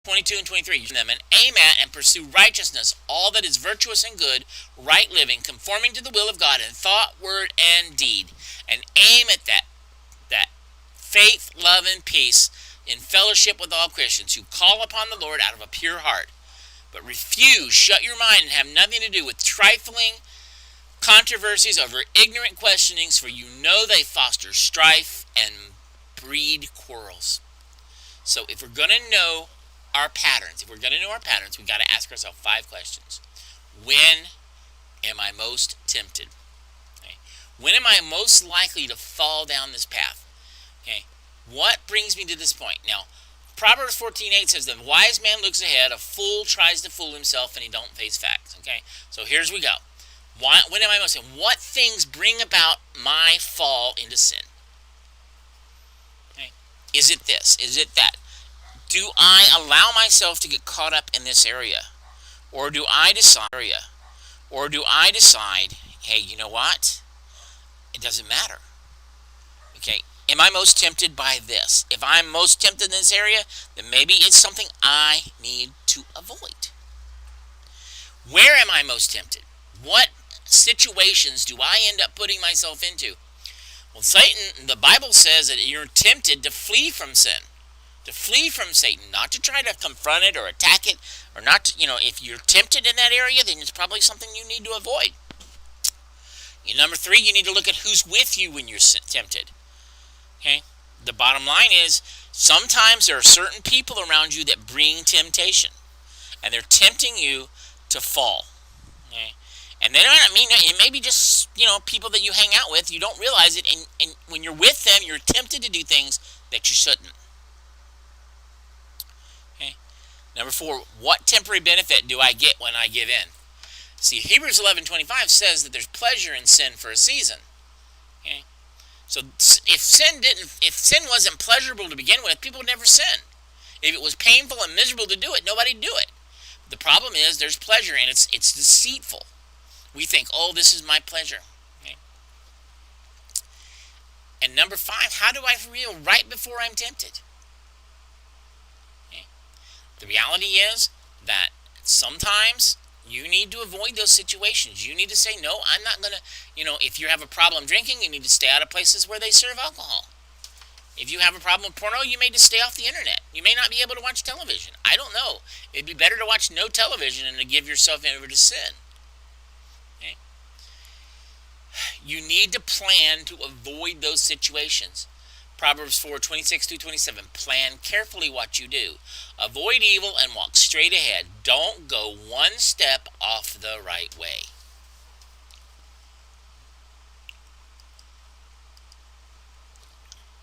22 and 23. Use them and aim at and pursue righteousness, all that is virtuous and good, right living, conforming to the will of God in thought, word, and deed. And aim at that faith, love, and peace in fellowship with all Christians who call upon the Lord out of a pure heart. But refuse, shut your mind, and have nothing to do with trifling controversies over ignorant questionings, for you know they foster strife and breed quarrels. So if we're going to know our patterns, we got to ask ourselves 5 questions. When am I most tempted? Okay. When am I most likely to fall down this path? Okay. What brings me to this point? Now, Proverbs 14:8 says, the wise man looks ahead, a fool tries to fool himself, and he don't face facts. Okay. So here's we go. When am I most tempted? What things bring about my fall into sin? Okay. Is it this? Is it that? Do I allow myself to get caught up in this area? Or do I decide, hey, you know what? It doesn't matter. Okay, am I most tempted by this? If I'm most tempted in this area, then maybe it's something I need to avoid. Where am I most tempted? What situations do I end up putting myself into? Well, Satan, the Bible says that you're tempted to flee from sin. To flee from Satan, not to try to confront it or attack it, or not to, if you're tempted in that area, then it's probably something you need to avoid. Number 3, you need to look at who's with you when you're tempted. Okay? The bottom line is, sometimes there are certain people around you that bring temptation, and they're tempting you to fall. Okay? And they don't mean it may be just, people that you hang out with, you don't realize it, and when you're with them, you're tempted to do things that you shouldn't. Number 4, what temporary benefit do I get when I give in? See, Hebrews 11:25 says that there's pleasure in sin for a season. Okay? So if sin wasn't pleasurable to begin with, people would never sin. If it was painful and miserable to do it, nobody'd do it. The problem is there's pleasure, and it's deceitful. We think, oh, this is my pleasure. Okay? And number 5, how do I feel right before I'm tempted? The reality is that sometimes you need to avoid those situations. You need to say, no, I'm not going to, if you have a problem drinking, you need to stay out of places where they serve alcohol. If you have a problem with porno, you may just stay off the internet. You may not be able to watch television. I don't know. It'd be better to watch no television and to give yourself over to sin. Okay? You need to plan to avoid those situations. Proverbs 4:26-27. Plan carefully what you do. Avoid evil and walk straight ahead. Don't go one step off the right way.